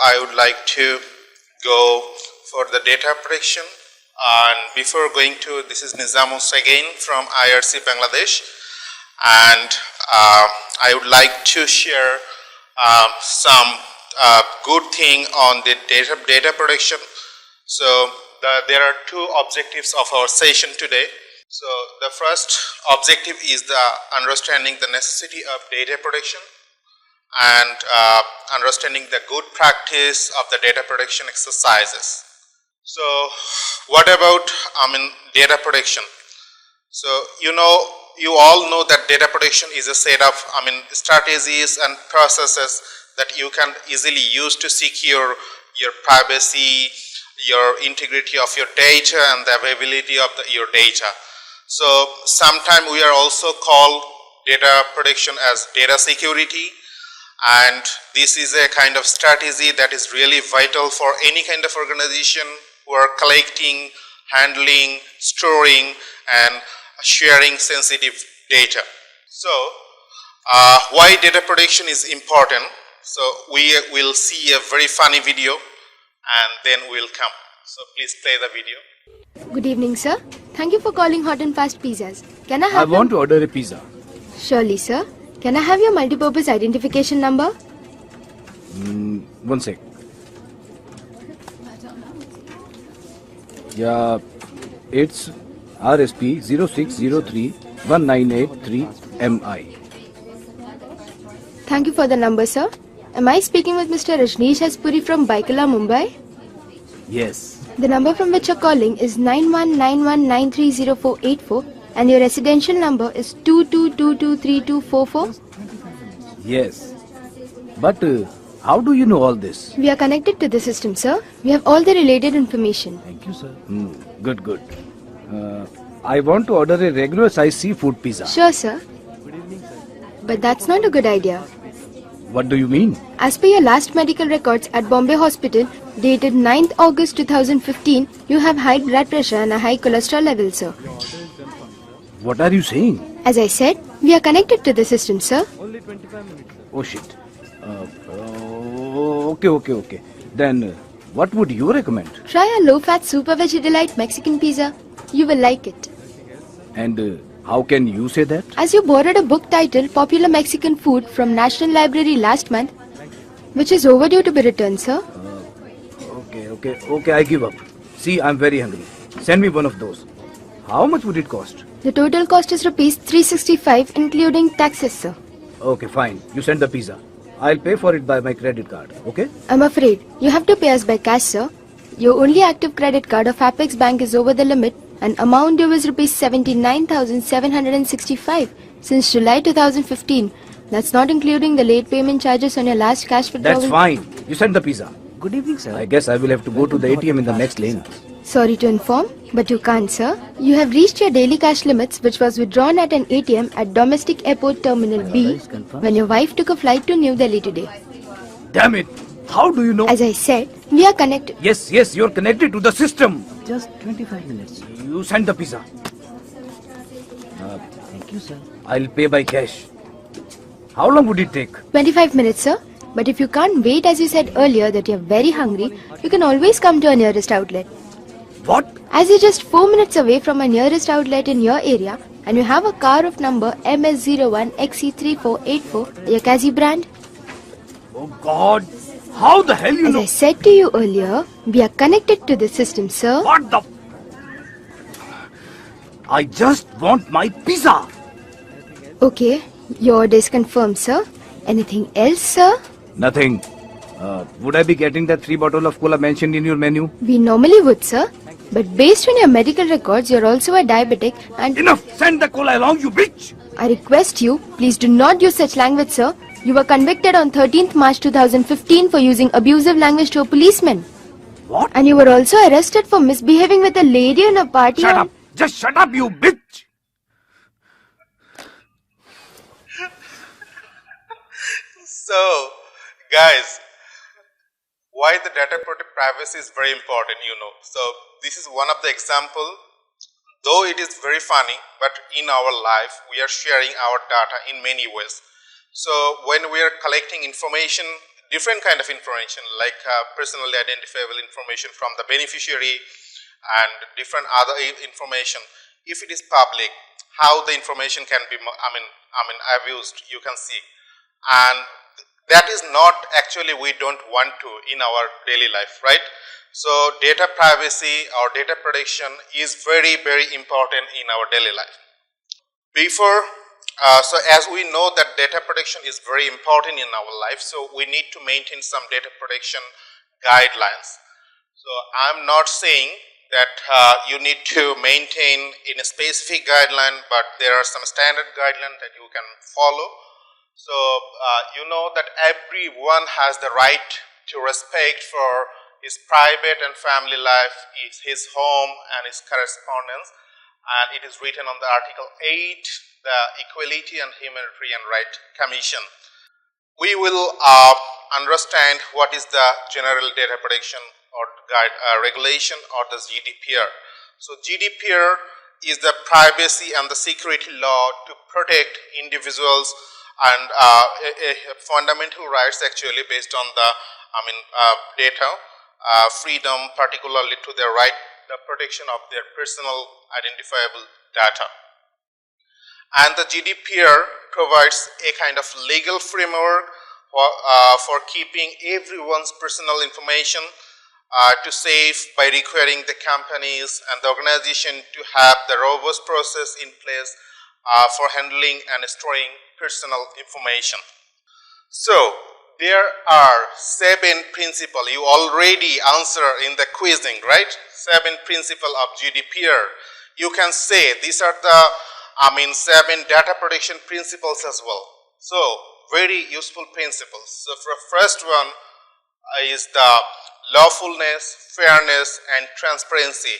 I would like to go for the data protection. And before going to, this is Nizamuddin again from IRC Bangladesh, and I would like to share some good thing on the data protection. So there are two objectives of our session today. So the first objective is the understanding the necessity of data protection and understanding the good practice of the data protection exercises. So what about data protection? So you all know that data protection is a set of strategies and processes that you can easily use to secure your privacy, your integrity of your data, and the availability of your data. So sometimes we are also called data protection as data security, and this is a kind of strategy that is really vital for any kind of organization who are collecting, handling, storing, and sharing sensitive data. So why data protection is important? So we will see a very funny video and then we'll come. So please play the video. Good evening, sir. Thank you for calling Hot and Fast Pizzas. Can I have want to order a pizza. Surely, sir. Can I have your multipurpose identification number? One sec. Yeah, it's RSP 06031983MI. Thank you for the number, sir. Am I speaking with Mr. Rajneesh Haspuri from Baikala, Mumbai? Yes. The number from which you're calling is 9191930484 and your residential number is 22223244. Yes. But how do you know all this? We are connected to the system, sir. We have all the related information. Thank you, sir. Good. I want to order a regular size seafood pizza. Sure, sir. Good evening, sir. But that's not a good idea. What do you mean? As per your last medical records at Bombay Hospital, dated 9th August 2015, you have high blood pressure and a high cholesterol level, sir. What are you saying? As I said, we are connected to the system, sir. Only 25 minutes, sir. Oh shit. Okay. Then what would you recommend? Try a low-fat super veggie delight Mexican pizza. You will like it. And how can you say that? As you borrowed a book titled Popular Mexican Food from National Library last month, which is overdue to be returned, sir. Okay, I give up. See, I'm very hungry. Send me one of those. How much would it cost? The total cost is rupees 365 including taxes, sir. Okay, fine. You send the pizza. I'll pay for it by my credit card, okay? I'm afraid you have to pay us by cash, sir. Your only active credit card of Apex Bank is over the limit and amount due is rupees 79,765 since July 2015. That's not including the late payment charges on your last cash withdrawal. That's fine. You send the pizza. Good evening, sir. I guess I will have to go to the ATM in the next lane. Sorry to inform, but you can't, sir. You have reached your daily cash limits, which was withdrawn at an ATM at Domestic Airport Terminal B when your wife took a flight to New Delhi today. Damn it! How do you know? As I said, we are connected. Yes, you're connected to the system. Just 25 minutes. You send the pizza. Thank you, sir. I'll pay by cash. How long would it take? 25 minutes, sir. But if you can't wait, as you said earlier, that you're very hungry, you can always come to our nearest outlet. What? As you're just 4 minutes away from a nearest outlet in your area and you have a car of number MS01XC3484, your Kazi brand. Oh God! How the hell you As know? I said to you earlier, we are connected to the system, sir. What the? I just want my pizza. Okay, your order is confirmed, sir. Anything else, sir? Nothing. Would I be getting that 3 bottles of cola mentioned in your menu? We normally would, sir. But based on your medical records, you're also a diabetic and... Enough! Send the cola along, you bitch! I request you, please do not use such language, sir. You were convicted on 13th March 2015 for using abusive language to a policeman. What? And you were also arrested for misbehaving with a lady in a party. Shut up! Just shut up, you bitch! So, guys, why the data privacy is very important, So, this is one of the example. Though it is very funny, but in our life, we are sharing our data in many ways. So, when we are collecting information, different kind of information like personally identifiable information from the beneficiary and different other information. If it is public, how the information can be abused, you can see. And that is not actually, we don't want to in our daily life, right? So data privacy or data protection is very, very important in our daily life. So as we know that data protection is very important in our life, so we need to maintain some data protection guidelines. So I'm not saying that you need to maintain in a specific guideline, but there are some standard guidelines that you can follow. So you know that everyone has the right to respect for his private and family life, his home and his correspondence, and it is written on the Article 8, the Equality and Humanitarian Rights Commission. We will understand what is the General Data Protection or regulation or the GDPR. So GDPR is the privacy and the security law to protect individuals and fundamental rights actually based on the data freedom, particularly to their right, the protection of their personal identifiable data. And the GDPR provides a kind of legal framework for keeping everyone's personal information to safe by requiring the companies and the organization to have the robust process in place for handling and storing personal information. So there are 7 principles. You already answer in the quizzing, right? 7 principles of GDPR. You can say these are the 7 data protection principles as well. So very useful principles. So for first one is the lawfulness, fairness and transparency.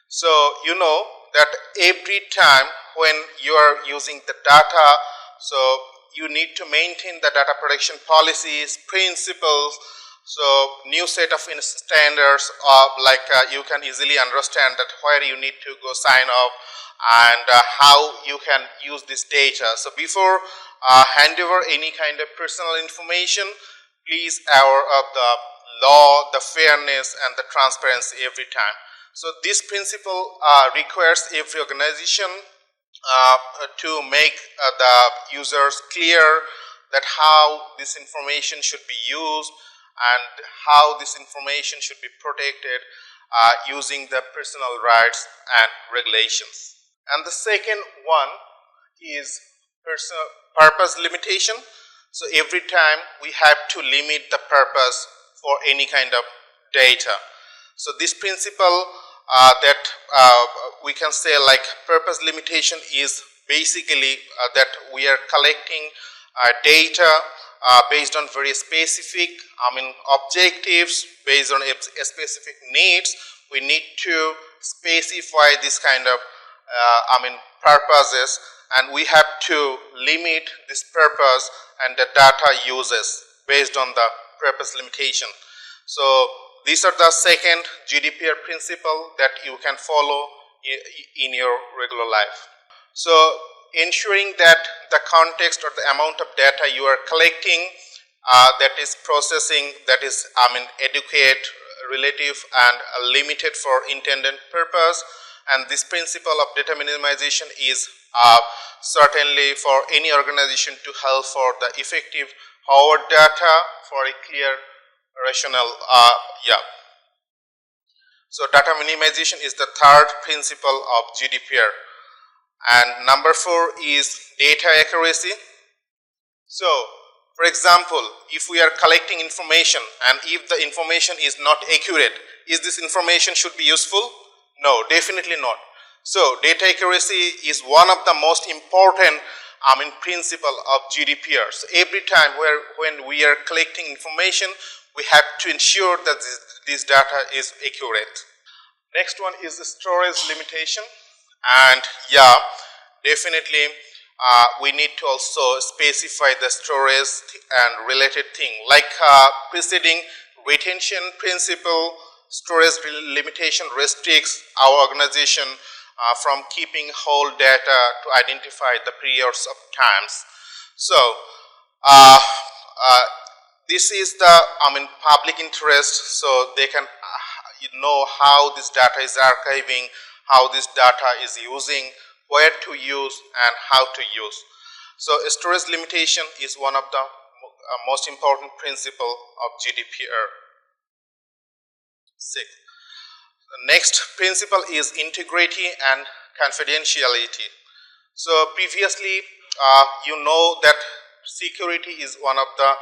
So you know that every time when you are using the data, so you need to maintain the data protection policies, principles, so new set of standards you can easily understand that where you need to go sign up and how you can use this data. So before hand over any kind of personal information, please aware of the law, the fairness and the transparency every time. So this principle requires every organization to make the users clear that how this information should be used and how this information should be protected using the personal rights and regulations. And the second one is purpose limitation. So every time we have to limit the purpose for any kind of data. So this principle that we can say like purpose limitation is basically that we are collecting data based on very specific objectives, based on specific needs. We need to specify this kind of purposes, and we have to limit this purpose and the data uses based on the purpose limitation. So these are the second GDPR principle that you can follow in your regular life. So ensuring that the context or the amount of data you are collecting that is processing, that is adequate, relative and limited for intended purpose. And this principle of data minimization is certainly for any organization to help for the effective Howard data for a clear rationale. So data minimization is the third principle of GDPR. And number 4 is data accuracy. So for example, if we are collecting information and if the information is not accurate, is this information should be useful? No, definitely not. So data accuracy is one of the most important principle of GDPR. So every time when we are collecting information, we have to ensure that this data is accurate. Next one is the storage limitation, and definitely we need to also specify the storage and related thing like preceding retention principle. Storage limitation restricts our organization from keeping whole data to identify the periods of times. So this is the public interest, so they can know how this data is archiving, how this data is using, where to use and how to use. So storage limitation is one of the most important principle of GDPR. 6. The next principle is integrity and confidentiality. So previously you know that security is one of the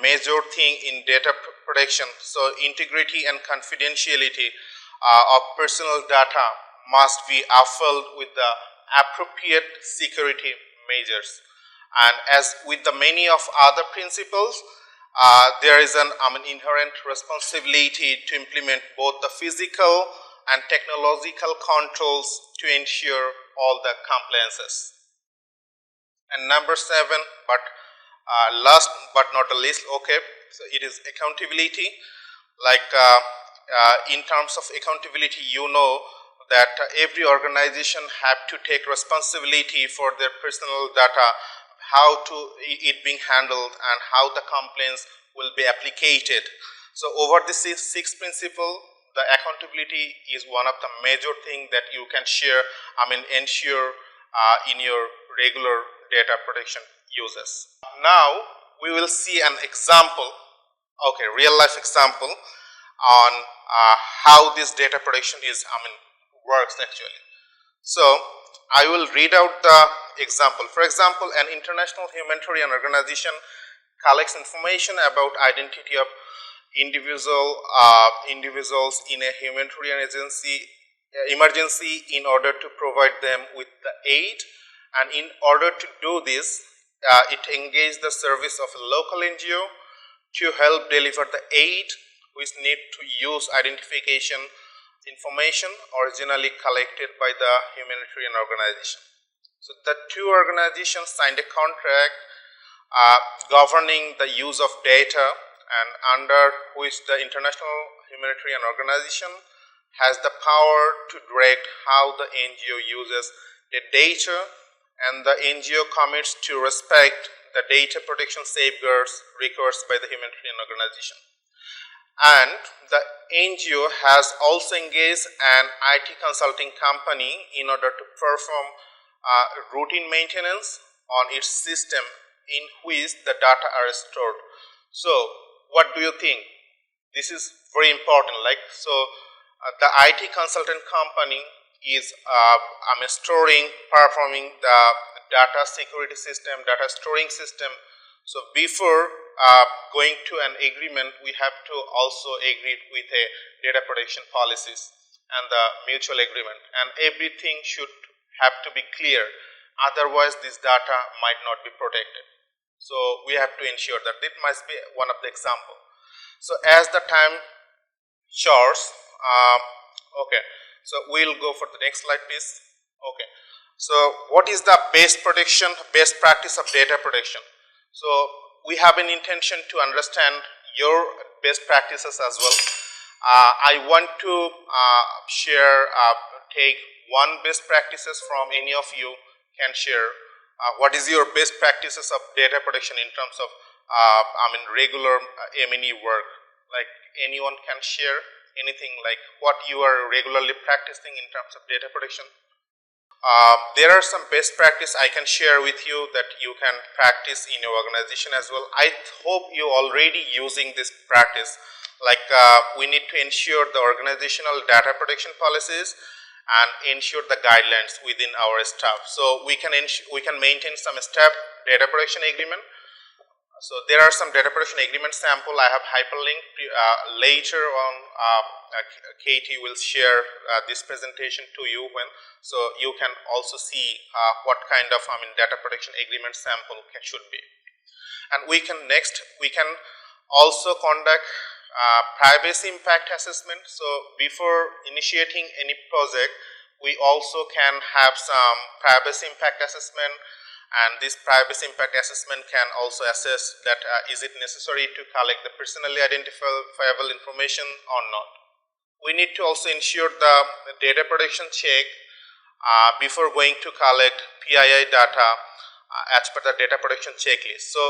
major thing in data protection. So integrity and confidentiality of personal data must be upheld with the appropriate security measures. And as with the many of other principles, there is an inherent responsibility to implement both the physical and technological controls to ensure all the compliances. And number 7, but last but not the least, so it is accountability. Like in terms of accountability, you know that every organization have to take responsibility for their personal data, how to it being handled and how the complaints will be applicated. So over this 6 principle, the accountability is one of the major thing that you can share, ensure in your regular data protection uses. Now we will see an example, real life example on how this data protection is works actually. So I will read out the example. For example, an international humanitarian organization collects information about identity of individuals in a humanitarian emergency in order to provide them with the aid, and in order to do this it engaged the service of a local NGO to help deliver the aid which need to use identification information originally collected by the humanitarian organization. So the two organizations signed a contract governing the use of data, and under which the international humanitarian organization has the power to direct how the NGO uses the data, and the NGO commits to respect the data protection safeguards requested by the humanitarian organization. And the NGO has also engaged an IT consulting company in order to perform routine maintenance on its system in which the data are stored. So what do you think? This is very important. The IT consultant company is performing the data security system, data storing system. So before going to an agreement, we have to also agree with a data protection policies and the mutual agreement, and everything should have to be clear, otherwise this data might not be protected. So we have to ensure that it must be one of the example. So as the time shows, so we'll go for the next slide please. So what is the best practice of data protection? So we have an intention to understand your best practices as well. I want to take one best practices from any of you can share. What is your best practices of data protection in terms of regular M&E work? Like anyone can share anything like what you are regularly practicing in terms of data protection. There are some best practice I can share with you that you can practice in your organization as well. I hope you already using this practice. We need to ensure the organizational data protection policies and ensure the guidelines within our staff. So we can maintain some staff data protection agreement. So there are some data protection agreement sample I have hyperlinked. Later on Katie will share this presentation to you, so you can also see what kind of data protection agreement sample should be. And we can also conduct privacy impact assessment. So before initiating any project, we also can have some privacy impact assessment, and this privacy impact assessment can also assess that is it necessary to collect the personally identifiable information or not. We need to also ensure the data protection check before going to collect PII data as per the data protection checklist. So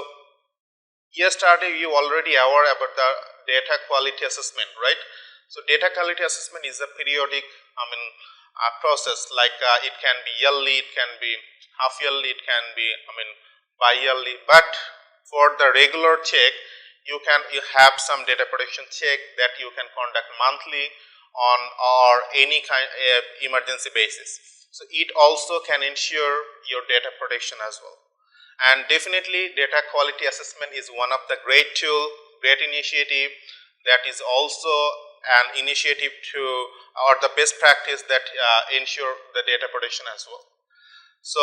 Yesterday you already aware about the data quality assessment, right? So data quality assessment is a periodic process, like it can be yearly, it can be half yearly, it can be bi-yearly, but for the regular check you have some data protection check that you can conduct monthly on or any kind of emergency basis. So it also can ensure your data protection as well. And definitely data quality assessment is one of the great tool, great initiative that is also an initiative to, or the best practice that ensure the data protection as well. So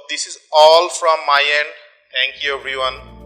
this is all from my end. Thank you everyone.